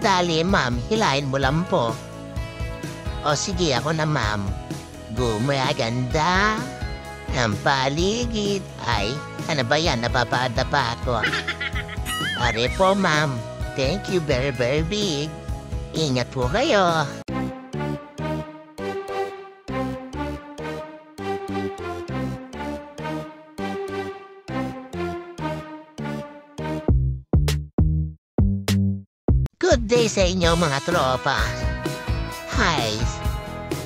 Dali, ma'am. Hilahin mo lang po. O sige, ako na, ma'am. Gumaganda ang paligid. Ay, ano ba yan? Napapada pa ako. Are po, ma'am. Thank you very, very big. Ingat po kayo. Good day sa inyo mga tropa. Hi.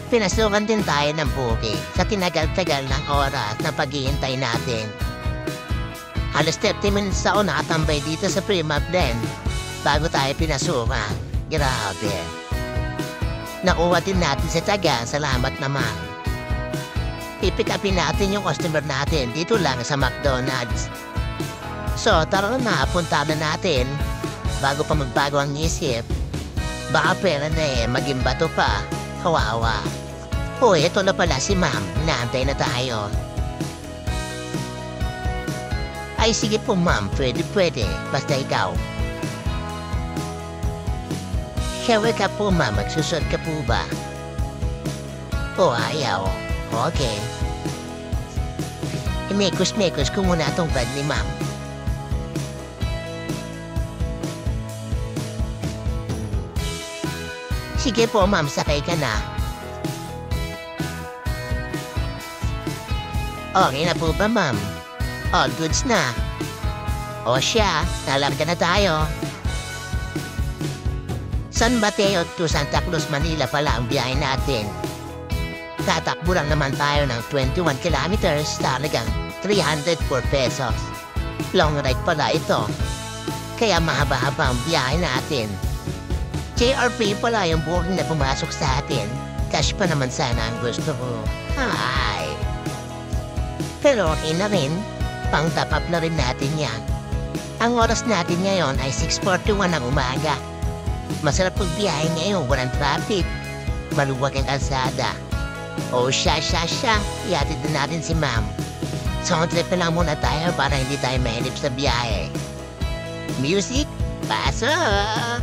Pinasukan din tayo ng bukid sa tinagal-tagal ng oras na paghihintay natin. Halos 30 minutes ako nakatambay dito sa Prima Blend bago tayo pinasukan. Grabe. Nakuha din natin sa taga, salamat naman. Pipick upin natin yung customer natin dito lang sa McDonald's. So tara na, punta na natin. Bago pa magbago ang isip, baka pera na maging bato pa. Kawawa. Hoy, ito na pala si ma'am. Inaantay na tayo. Ay, sige po ma'am. Pwede. Basta ikaw. Shower ka po ma'am. Magsusod ka po ba? O, ayaw. Okay. Mekos ko muna itong bag ni ma'am. Sige po, ma'am. Sakay ka na. Okay na po ba, ma'am? All goods na. O siya, nalarga na tayo. San Mateo to Santa Cruz, Manila pala ang biyahe natin. Tatakbo lang naman tayo ng 21 kilometers, talagang 304 pesos. Long ride pala ito. Kaya mahaba-haba ang biyahe natin. JRP pala yung booking na pumasok sa atin. Cash pa naman sana ang gusto ko. Ay. Pero okay na rin. Pang-top up na rin natin yan. Ang oras natin ngayon ay 6:41 ng umaga. Masarap pagbiyahe ngayon, walang traffic. Maluwag ang kalsada. O siya. Iatid na natin si ma'am. So trip na lang muna tayo para hindi tayo mahilip sa biyahe. Music, pasok!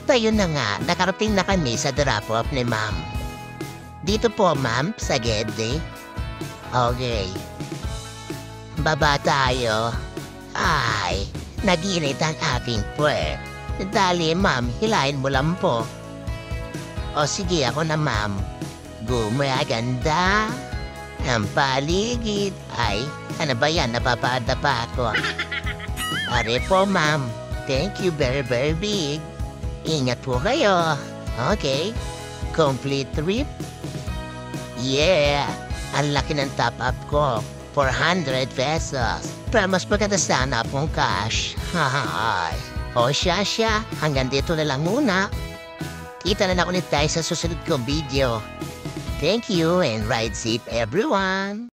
At ayun na nga, nakarating na kami sa drop-off ni ma'am. Dito po, ma'am, sa Gede. Okay. Baba tayo. Ay, nag-init ang aking puwet. Dali, ma'am, hilahin mo lang po. O sige, ako na, ma'am. Gumaganda ang paligid. Ay, ano ba yan? Napapaada pa ako. Are po, ma'am. Thank you very, very big. Ingat po kayo. Okay. Complete trip? Yeah. Ang laki ng top-up ko. 400 pesos. Pero mas maganda sana pong cash. Hahay. O siya. Hanggang dito na lang muna. Kita na ulit tayo sa susunod kong video. Thank you and ride safe everyone.